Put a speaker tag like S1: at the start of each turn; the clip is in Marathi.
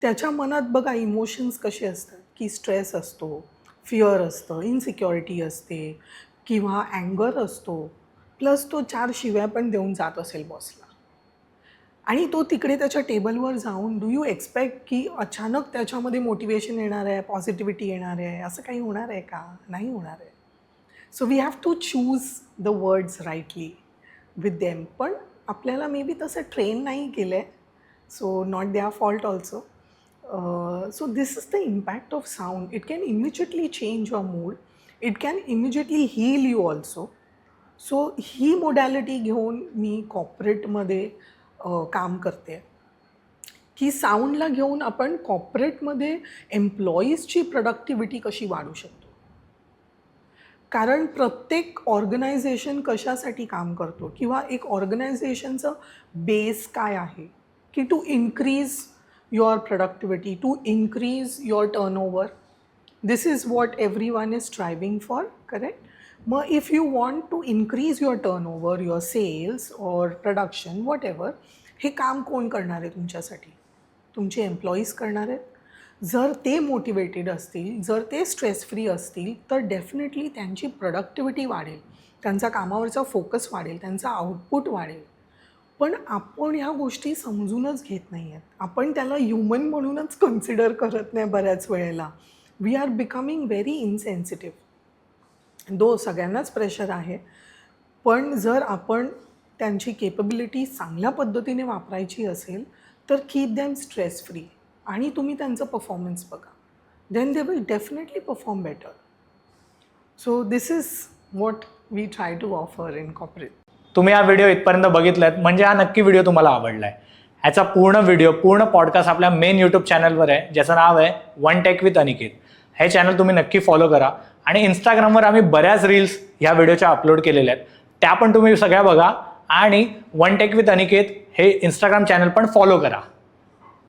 S1: त्याच्या मनात बघा इमोशन्स कसे असतात, की स्ट्रेस असतो, फिअर असतं, इन्सिक्युरिटी असते किंवा अँगर असतो. प्लस तो 4 शिव्या पण देऊन जात असेल बॉसला. आणि तो तिकडे त्याच्या टेबलवर जाऊन डू यू एक्सपेक्ट की अचानक त्याच्यामध्ये मोटिवेशन येणार आहे, पॉझिटिव्हिटी येणार आहे, असं काही होणार आहे का? नाही होणार आहे. So we have to choose the words rightly with them. पण आपल्याला मे बी तसं ट्रेन नाही केलं आहे. So not their fault also. So this is the impact of sound. It can immediately change your mood. It can immediately heal you also. So he modality घेऊन मी कॉर्पोरेटमध्ये काम करते, की साऊंडला घेऊन आपण कॉर्पोरेटमध्ये एम्प्लॉईजची प्रोडक्टिव्हिटी कशी वाढवू शकतो. कारण प्रत्येक ऑर्गनायझेशन कशासाठी काम करतो किंवा एक ऑर्गनायझेशनचं बेस काय आहे, की to increase your productivity, to increase your turnover. This is what everyone is striving for, correct? मग if you want to increase your turnover, your sales or production whatever, हे काम कोण करणार आहे तुमच्यासाठी? तुमचे एम्प्लॉईज करणार आहेत. जर ते मोटिवेटेड असतील, जर ते स्ट्रेस फ्री असतील, तर डेफिनेटली त्यांची प्रोडक्टिव्हिटी वाढेल, त्यांचा कामावरचा फोकस वाढेल, त्यांचा आउटपुट वाढेल. पण आपण ह्या गोष्टी समजूनच घेत नाही आहेत. आपण त्याला ह्युमन म्हणूनच कन्सिडर करत नाही बऱ्याच वेळेला. We are becoming very insensitive. Though सगळ्यांनाच प्रेशर आहे, पण जर आपण त्यांची केपेबिलिटी चांगल्या पद्धतीने वापरायची असेल तर कीप दॅम स्ट्रेस फ्री आणि तुम्ही त्यांचं परफॉर्मन्स बघा. Then they will definitely perform better. So this is what we try to offer in corporate.
S2: तुम्ही हा व्हिडिओ इथपर्यंत बघितलात म्हणजे हा नक्की व्हिडिओ तुम्हाला आवडलाय. ह्याचा पूर्ण व्हिडिओ, पूर्ण पॉडकास्ट आपल्या मेन यूट्यूब चॅनलवर आहे, ज्याचं नाव आहे वन टेक विथ अनिकेत. हे चॅनल तुम्ही नक्की फॉलो करा. आणि इंस्टाग्रामवर आम्ही बऱ्याच रील्स ह्या व्हिडिओच्या अपलोड केलेल्या आहेत, त्या पण तुम्ही सगळ्या बघा. आणि वन टेक विथ अनिकेत हे इंस्टाग्राम चॅनल पण फॉलो करा.